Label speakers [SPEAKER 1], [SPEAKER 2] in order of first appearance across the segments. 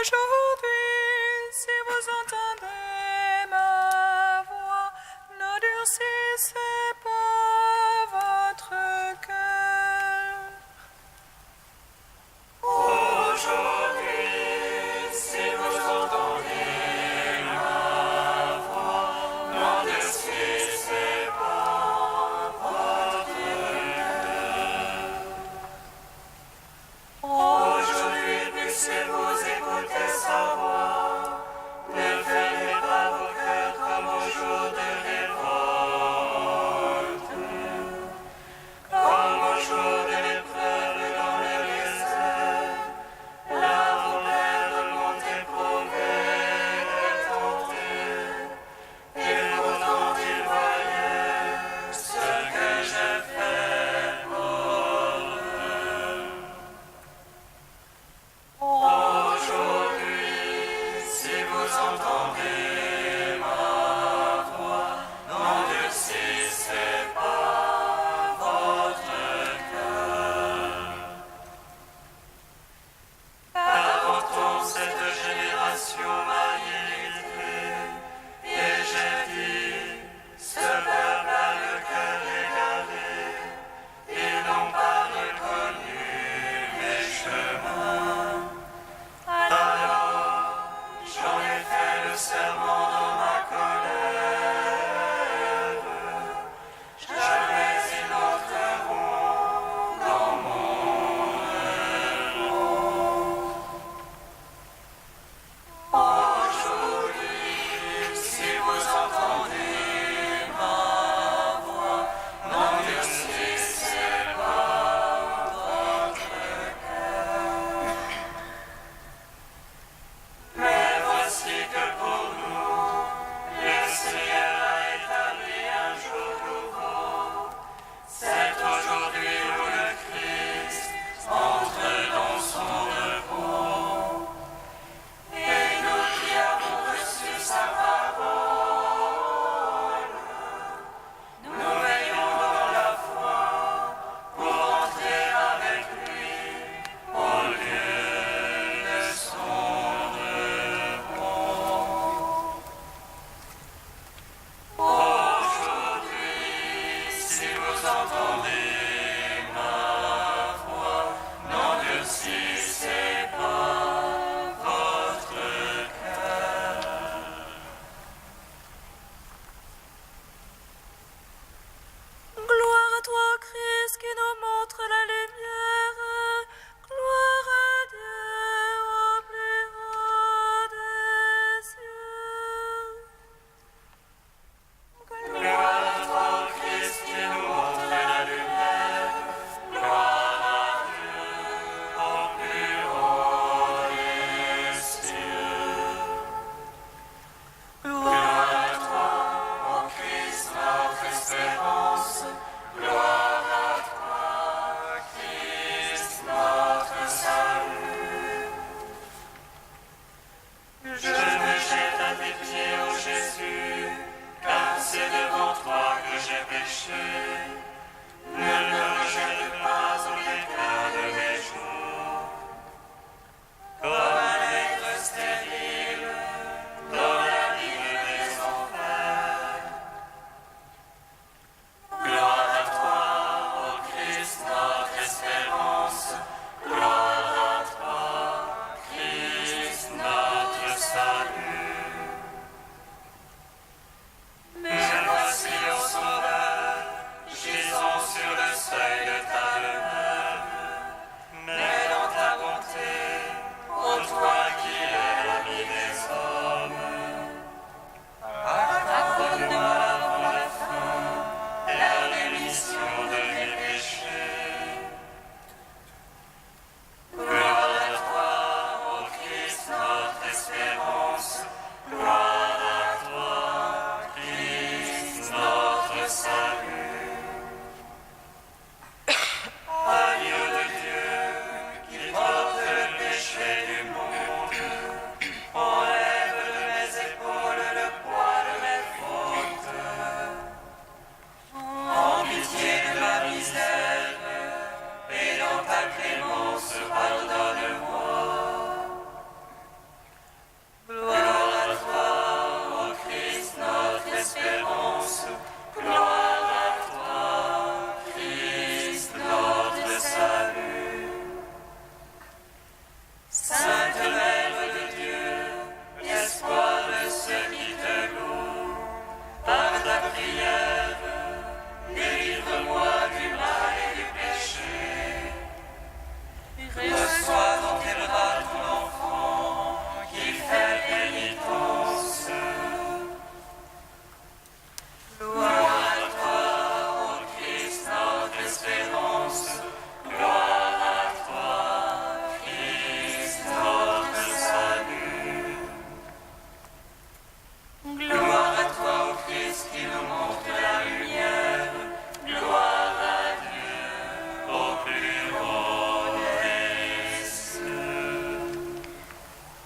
[SPEAKER 1] Aujourd'hui, si vous entendez ma voix, n'endurcissez pas votre cœur. Aujourd'hui, si vous entendez ma voix, n'endurcissez pas votre cœur. Aujourd'hui, puissiez-vous écouter sa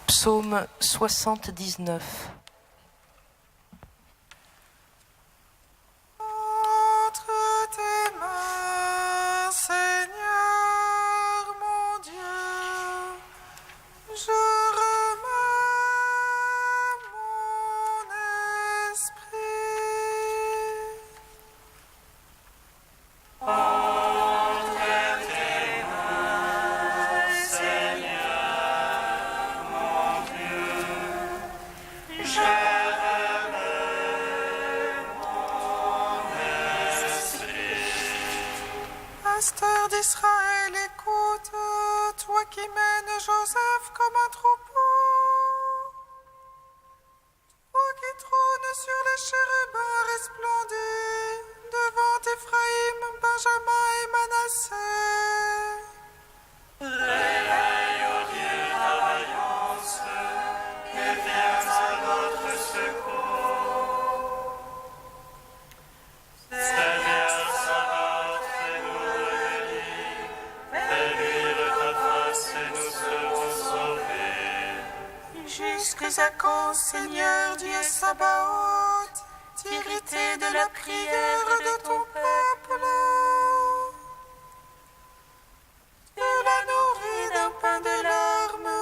[SPEAKER 2] Psaume 79.
[SPEAKER 1] Entre tes mains, Seigneur mon Dieu, je remets mon esprit. Entre tes mains, Seigneur mon Dieu, je Pasteur d'Israël, écoute, toi qui mènes Joseph comme un troupeau, toi qui trônes sur les chérubins resplendis, devant Éphraïm, Benjamin et Manassé. Réveille, ô Dieu, ta vaillance, et viens à notre secours. Seigneur, Sabaoth, fais-nous revenir, fais luire ta face et nous serons sauvés. Jusqu'à quand, Seigneur Dieu Sabaoth, t'irriter de la prière de ton peuple? Tu l'as nourri d'un pain de larmes,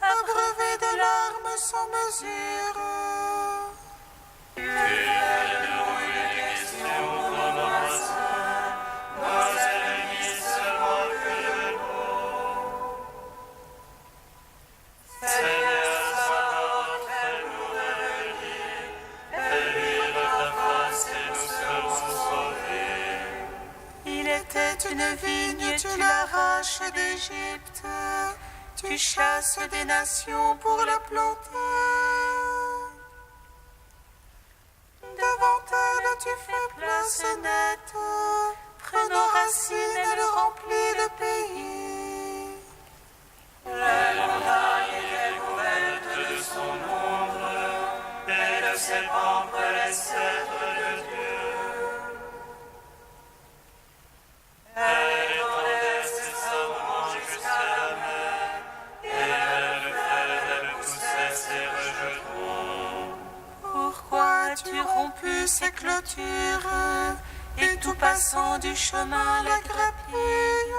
[SPEAKER 1] abreuvé de larmes sans mesure. Tu fais-nous une question pour nos voisins, nos ennemis se moquent de nous. Seigneur Sabaoth, fais-nous revenir, fais luire ta face et nous serons sauvés. Il était une vigne, tu l'arraches d'Égypte, tu chasses des nations pour la planter. Devant elle, tu fais place nette, prenant racine, elle remplit le pays. La montagne est couverte de son ombre, et de ses membres les cèdres de Dieu. Elle étendait ses sarments jusqu'à la mer, et elle poussait ses rejetons. Pourquoi as-tu rompu ces clôtures, et tout passant du chemin la grappille?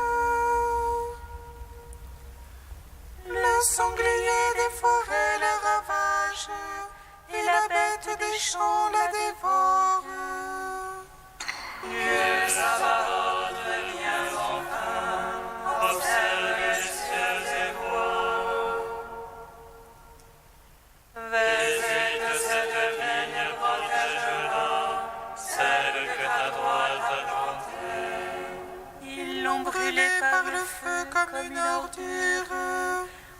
[SPEAKER 1] Le sanglier des forêts la ravage, et la bête des champs la dévore. Dieu Sabaoth, viens enfin, observe les cieux et vois. Visite cette vigne, protège-la, celle que ta droite a plantée. Ils l'ont brûlée par le feu comme une ordure,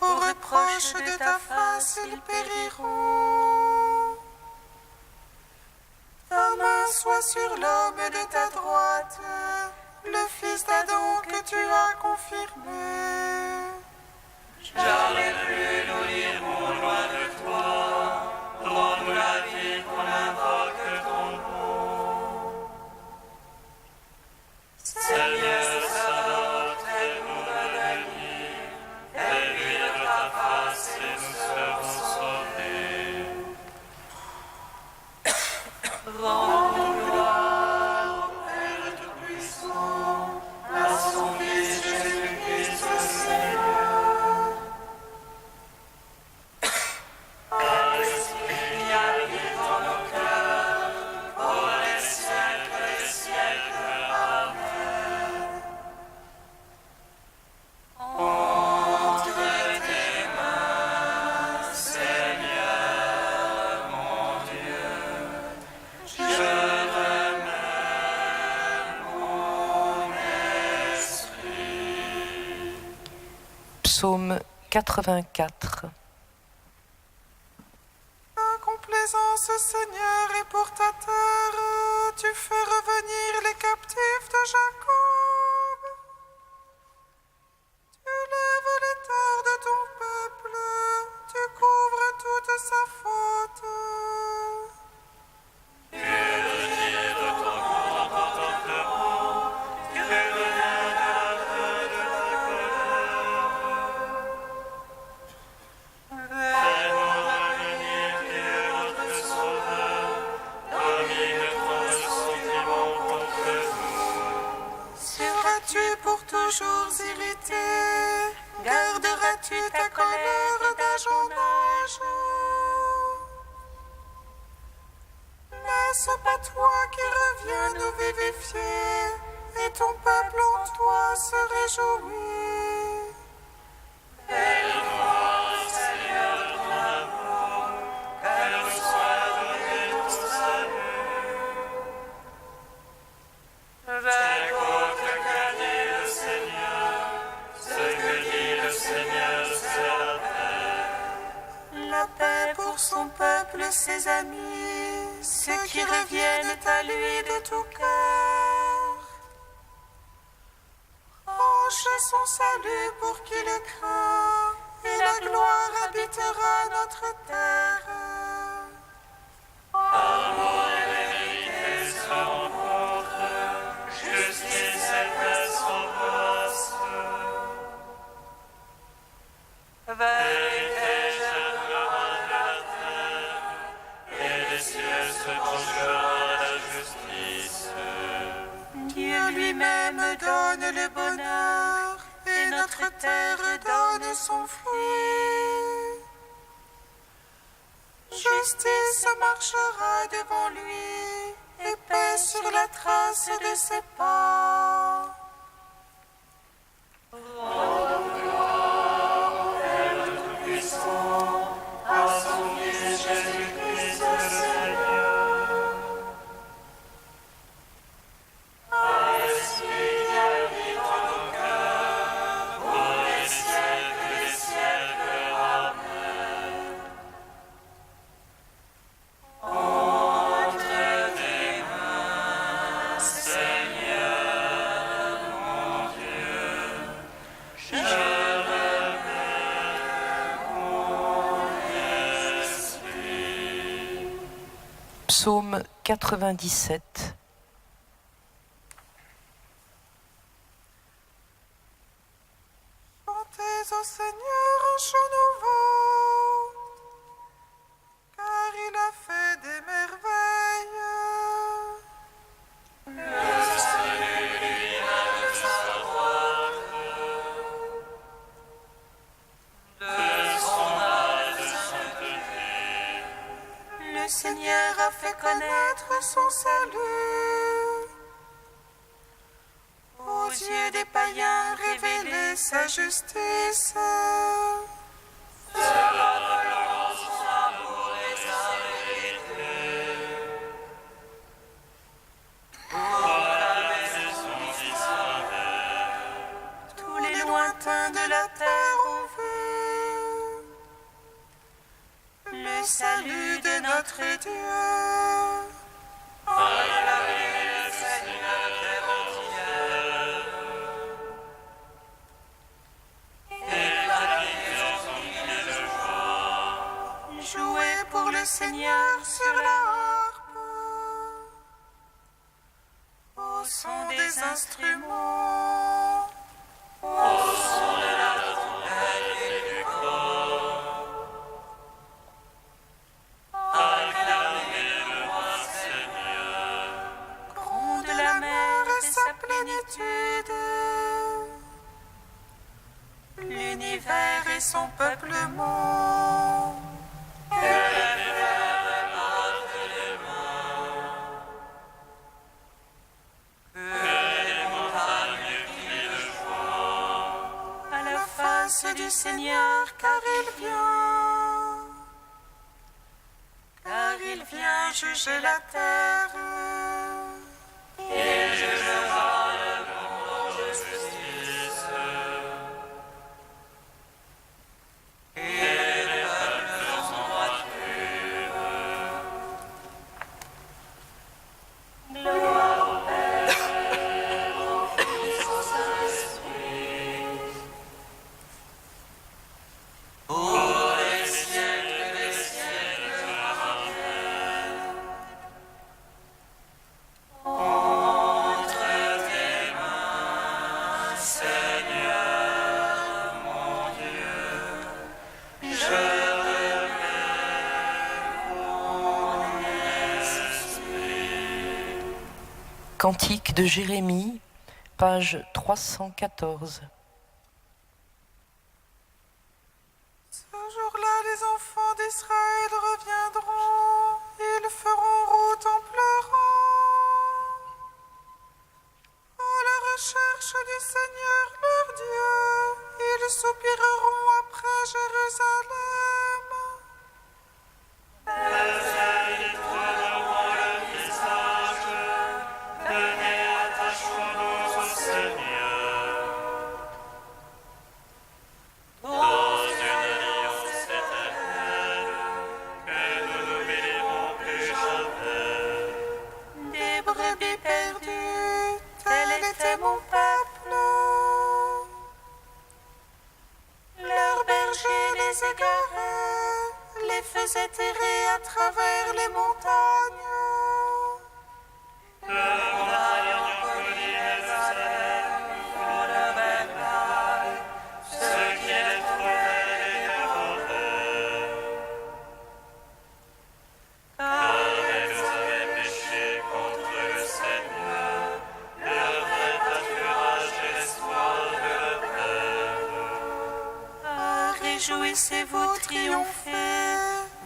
[SPEAKER 1] au reproche de ta face ils périront. Ta main soit sur l'homme de ta droite, le fils d'Adam que tu as confirmé. Jamais plus nous n'irons loin de toi, rends-nous la vie qu'on invoque ton nom. Seigneur Sabaoth, fais-nous revenir, fais luire ta face et nous serons sauvés. Rends-nous gloire au Père Tout-Puissant, à son Fils Jésus-Christ le Seigneur. À l'Esprit qui habite dans nos cœurs, pour les siècles des siècles. Amen. Entre tes mains, Seigneur mon Dieu, je remets mon esprit.
[SPEAKER 2] Psaume 84.
[SPEAKER 1] Ta complaisance, Seigneur, est pour ta terre. Tu fais revenir les captifs de Jacob. Tu lèves les torts de ton peuple. Tu couvres toute sa faute. vérité, garderas-tu ta colère d'âge en âge? N'est-ce pas toi qui reviens nous vivifier, et ton peuple en toi se réjouit?
[SPEAKER 3] Aide-moi, Seigneur, ton amour, qu'elle soit donnée ton salut. J'écoute ce que dit le Seigneur, ce que dit le Seigneur, c'est la paix.
[SPEAKER 1] La paix pour son peuple, ses amis, ceux qui reviennent à lui de tout cœur. Range son salut pour qui le craint, et la gloire habitera notre terre.
[SPEAKER 3] Amour et vérité se rencontrent, justice et paix s'embrassent. Vérité germera de la terre, et les cieux se pencheront à la justice.
[SPEAKER 1] Dieu lui-même donne le bonheur, et notre terre donne son fruit. Justice marchera devant lui, et paix sur la trace de ses pas.
[SPEAKER 3] À son Fils Jésus-Christ le Seigneur. À l'Esprit qui habite en nos cœurs, pour les siècles des siècles. Amen. Entre tes mains, Seigneur mon Dieu, je
[SPEAKER 2] Psaume 97.
[SPEAKER 1] Chantez au Seigneur un chant nouveau, car il a fait des merveilles.
[SPEAKER 3] Le salut lui vient de sa droite, de son âge de sainteté.
[SPEAKER 1] Le Seigneur a fait connaître son salut. Aux yeux des païens, révéler sa justice. Tous les lointains de la terre ont vu le salut de notre Dieu. Jouez pour le Seigneur sur la harpe, au son des instruments, au son de la trompette et du cor.
[SPEAKER 3] Acclamez le roi Seigneur.
[SPEAKER 1] Gronde la mer et sa plénitude, l'univers et son peuplement. À la face du Seigneur, car il vient juger la terre.
[SPEAKER 3] Il jugera le monde en justice. Et les peuples en droiture.
[SPEAKER 1] Gloire au Père,
[SPEAKER 3] Au Fils, au Saint-Esprit. Pour les siècles des siècles. Amen. Entre tes mains, Seigneur mon Dieu, je remets mon esprit.
[SPEAKER 2] Cantique de Jérémie, page 314.
[SPEAKER 1] jour-là, les enfants d'Israël reviendront. Ils feront route en pleurant, à la recherche du Seigneur leur Dieu. Ils soupireront après Jérusalem.
[SPEAKER 3] Ils tourneront le visage. Venez, attachons-nous au Seigneur. Dans une alliance éternelle, que nous n'oublierons plus jamais.
[SPEAKER 1] Des brebis perdues, tel était mon peuple. Leurs bergers les égaraient, les faisaient errer à travers les montagnes.
[SPEAKER 3] Ceux qui les trouvaient les dévoraient. Car ils avaient péché contre le Seigneur, leur vrai pâturage et l'espoir de leur père.
[SPEAKER 1] Ah, réjouissez-vous, triomphez,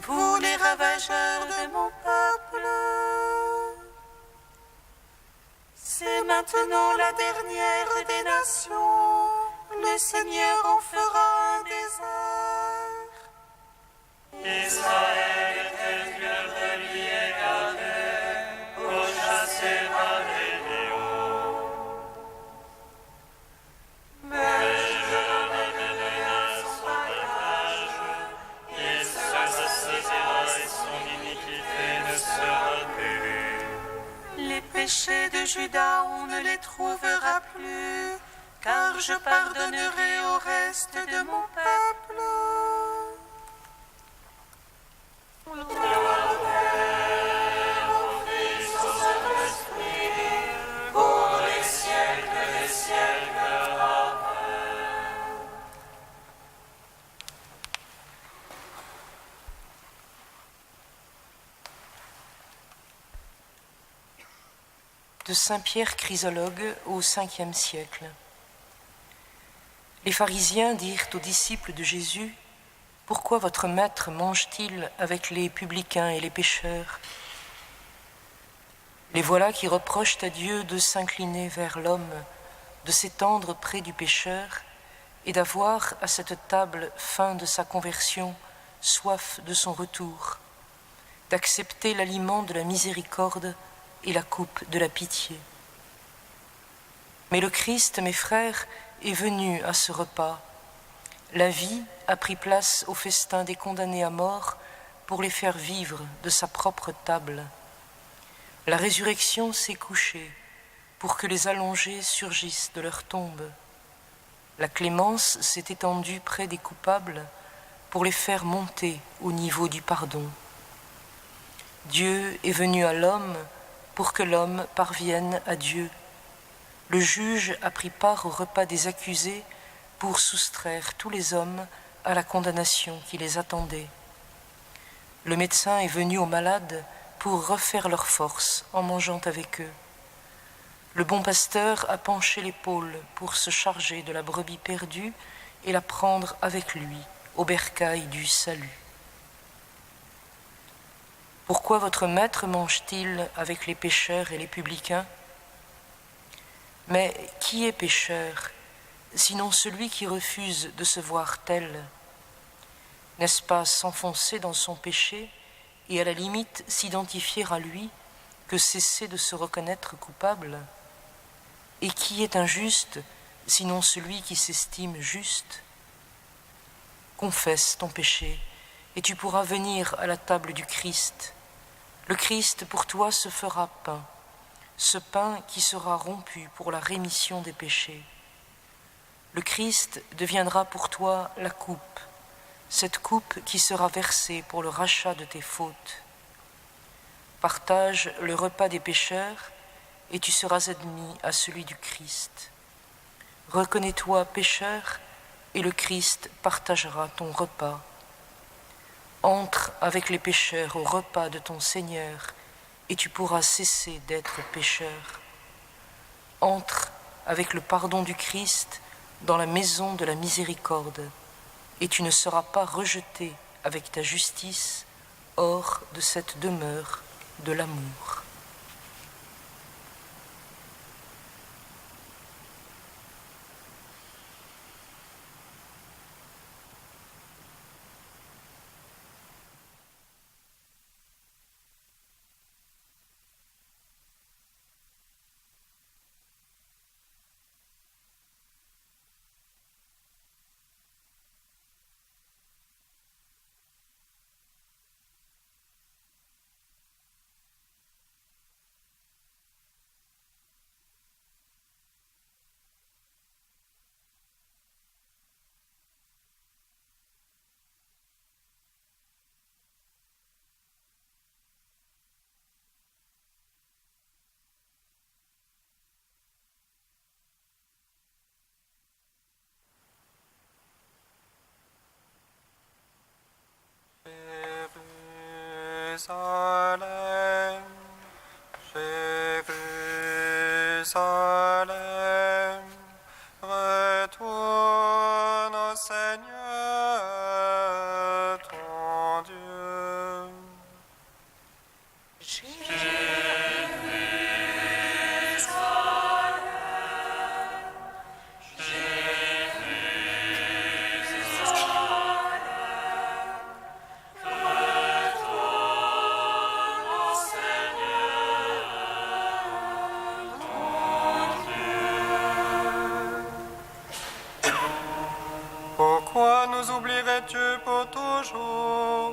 [SPEAKER 1] vous les ravageurs de mon peuple. C'est maintenant la dernière des nations, le Seigneur en fera un désert.
[SPEAKER 3] Israël était une brebis égarée, pourchassée par les lions. Mais je leur amènerai son partage, il se rassasiera et son iniquité ne sera plus.
[SPEAKER 1] Les péchés de Juda, on ne les trouvera plus, car je pardonnerai au reste de mon peuple.
[SPEAKER 3] Pour les siècles des siècles, Amen.
[SPEAKER 2] De saint Pierre Chrysologue au Ve siècle. Les pharisiens dirent aux disciples de Jésus: Pourquoi votre maître mange-t-il avec les publicains et les pécheurs? Les voilà qui reprochent à Dieu de s'incliner vers l'homme, de s'étendre près du pécheur et d'avoir à cette table faim de sa conversion, soif de son retour, d'accepter l'aliment de la miséricorde et la coupe de la pitié. Mais le Christ, mes frères, est venu à ce repas. La vie a pris place au festin des condamnés à mort pour les faire vivre de sa propre table. La résurrection s'est couchée pour que les allongés surgissent de leur tombe. La clémence s'est étendue près des coupables pour les faire monter au niveau du pardon. Dieu est venu à l'homme pour que l'homme parvienne à Dieu. Le juge a pris part au repas des accusés pour soustraire tous les hommes à la condamnation qui les attendait. Le médecin est venu aux malades pour refaire leur force en mangeant avec eux. Le bon pasteur a penché l'épaule pour se charger de la brebis perdue et la prendre avec lui au bercail du salut. Pourquoi votre maître mange-t-il avec les pécheurs et les publicains? Mais qui est pécheur, sinon celui qui refuse de se voir tel? N'est-ce pas s'enfoncer dans son péché et à la limite s'identifier à lui que cesser de se reconnaître coupable? Et qui est injuste, sinon celui qui s'estime juste? Confesse ton péché, et tu pourras venir à la table du Christ. Le Christ pour toi se fera pain, ce pain qui sera rompu pour la rémission des péchés. Le Christ deviendra pour toi la coupe, cette coupe qui sera versée pour le rachat de tes fautes. Partage le repas des pécheurs, et tu seras admis à celui du Christ. Reconnais-toi pécheur, et le Christ partagera ton repas. Entre avec les pécheurs au repas de ton Seigneur, et tu pourras cesser d'être pécheur. Entre avec le pardon du Christ dans la maison de la miséricorde, et tu ne seras pas rejeté avec ta justice hors de cette demeure de l'amour.
[SPEAKER 4] Jérusalem, Jérusalem, retourne au Seigneur ton Dieu. Pourquoi nous oublierais-tu pour toujours?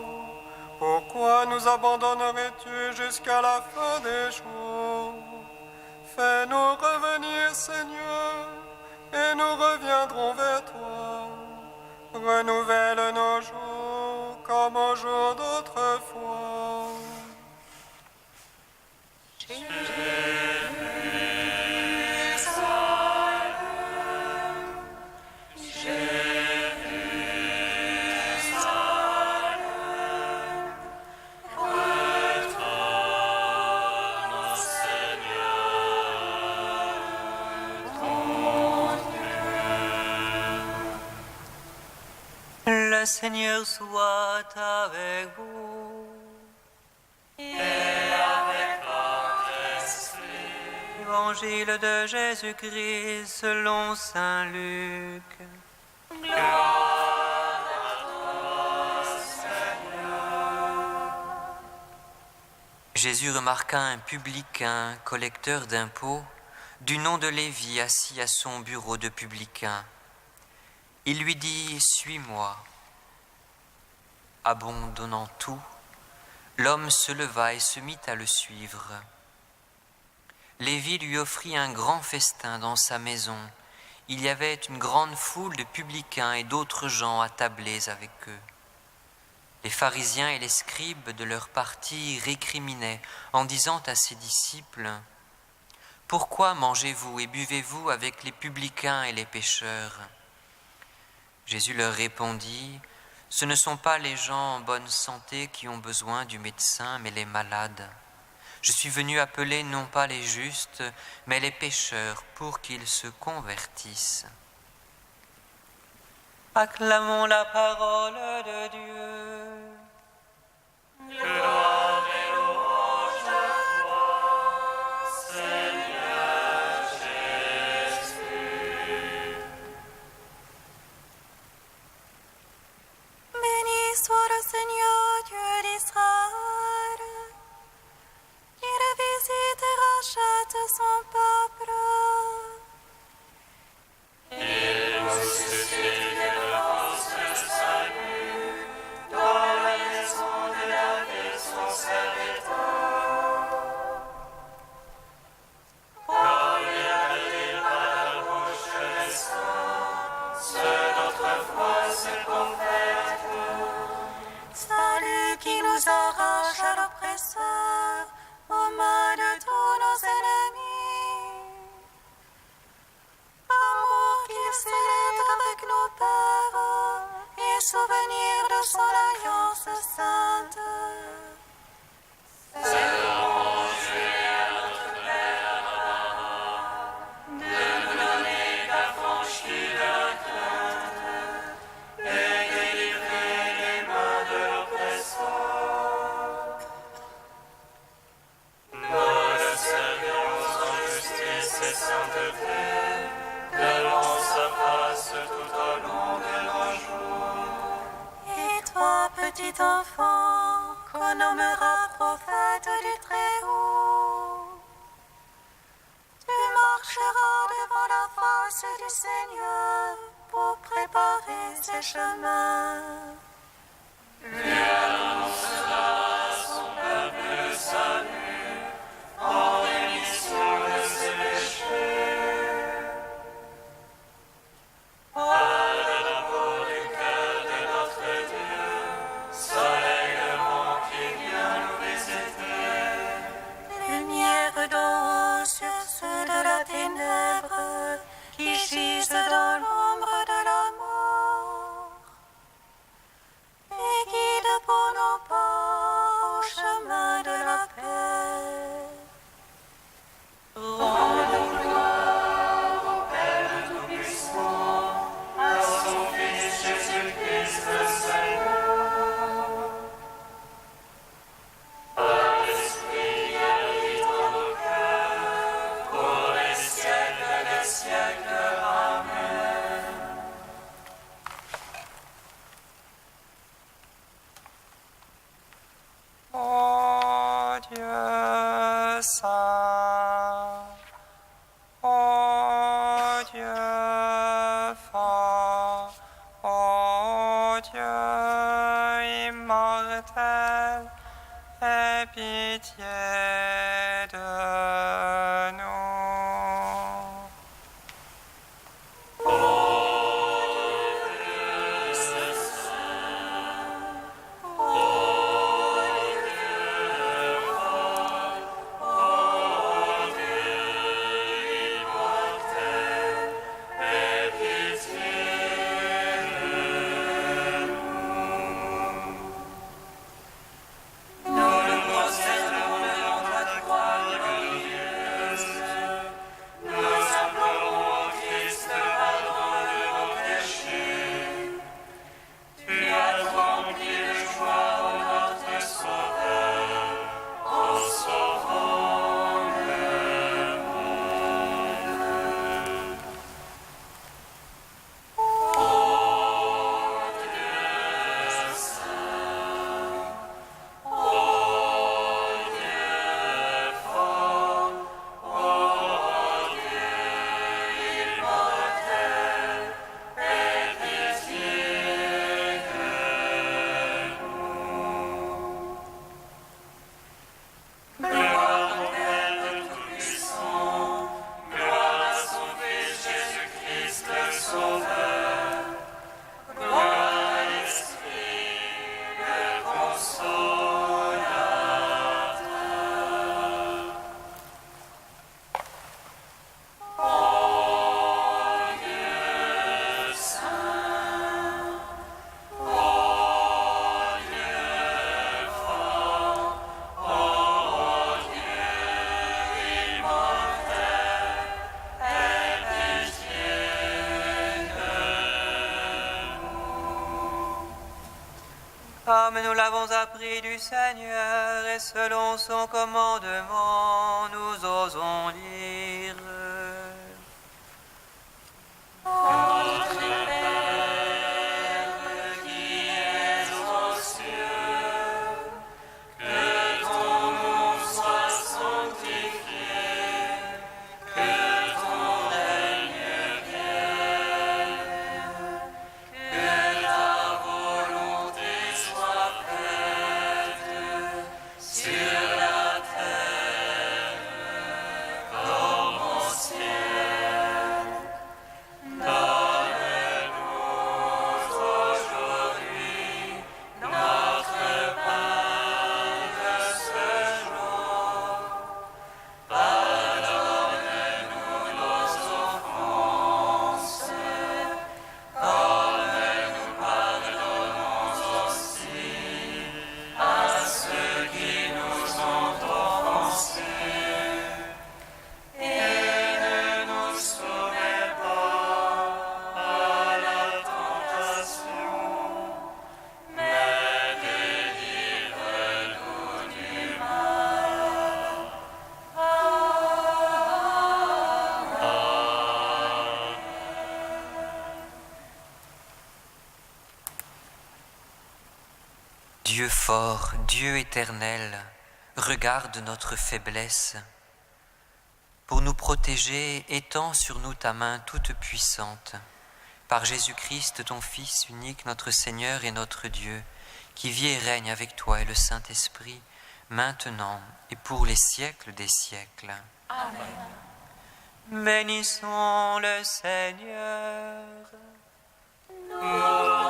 [SPEAKER 4] Pourquoi nous abandonnerais-tu jusqu'à la fin des jours? Fais-nous revenir, Seigneur, et nous reviendrons vers toi. Renouvelle nos jours comme aux jours d'autrefois.
[SPEAKER 5] Le Seigneur soit avec vous.
[SPEAKER 3] Et avec votre esprit.
[SPEAKER 5] Évangile de Jésus-Christ selon saint Luc.
[SPEAKER 3] Gloire à toi, Seigneur.
[SPEAKER 5] Jésus remarqua un publicain, collecteur d'impôts, du nom de Lévi, assis à son bureau de publicain. Il lui dit « Suis-moi ». Abandonnant tout, l'homme se leva et se mit à le suivre. Lévi lui offrit un grand festin dans sa maison. Il y avait une grande foule de publicains et d'autres gens attablés avec eux. Les pharisiens et les scribes de leur parti récriminaient en disant à ses disciples « Pourquoi mangez-vous et buvez-vous avec les publicains et les pécheurs ?» Jésus leur répondit « Ce ne sont pas les gens en bonne santé qui ont besoin du médecin, mais les malades. Je suis venu appeler non pas les justes, mais les pécheurs pour qu'ils se convertissent. » Acclamons la parole de Dieu.
[SPEAKER 3] Gloire et louange à toi, Seigneur Jésus.
[SPEAKER 1] Béni soit le Seigneur Dieu d'Israël, qui revisite et rachète son peuple.
[SPEAKER 3] Il nous supplie de l'avance le salut dans la maison de David son serviteur. Quand il a dit par la bouche des saints, ceux d'autrefois se convertent.
[SPEAKER 1] Salut qui nous arrache à l'oppresseur, aux mains de tous nos ennemis. Amour qu'il célèbre avec nos pères, et souvenir de son alliance sainte.
[SPEAKER 3] Affranchis de la crainte et
[SPEAKER 1] petit enfant qu'on nommera prophète du Très-Haut. Tu marcheras devant la face du Seigneur pour préparer ses chemins.
[SPEAKER 3] Tu annonceras à son peuple le salut en rémission de ses péchés. Par l'amour du cœur de notre Dieu, soleil levant qui vient nous visiter.
[SPEAKER 1] Lumière d'eau sur ceux de la ténèbre qui gisent dans l'ombre de la mort. Et guide pour nos pas au chemin de la paix.
[SPEAKER 3] Rendons gloire au Père Tout-Puissant, à son Fils Jésus-Christ le Seigneur. Par l'Esprit qui habite en nos cœurs, pour les siècles des siècles. Amen.
[SPEAKER 4] Ô Dieu saint, ô Dieu fort, ô Dieu immortel, aie pitié de nous.
[SPEAKER 6] Comme nous l'avons appris du Seigneur et selon son commandement, nous osons lire.
[SPEAKER 3] Notre Père qui es aux cieux, que ton nom soit sanctifié, que ton règne vienne, que ta volonté soit faite sur la terre comme au ciel. Donne-nous
[SPEAKER 5] Dieu fort, Dieu éternel, regarde notre faiblesse. Pour nous protéger, étends sur nous ta main toute puissante. Par Jésus-Christ, ton Fils unique, notre Seigneur et notre Dieu, qui vit et règne avec toi et le Saint-Esprit, maintenant et pour les siècles des siècles.
[SPEAKER 1] Amen.
[SPEAKER 6] Bénissons le Seigneur.
[SPEAKER 1] Nous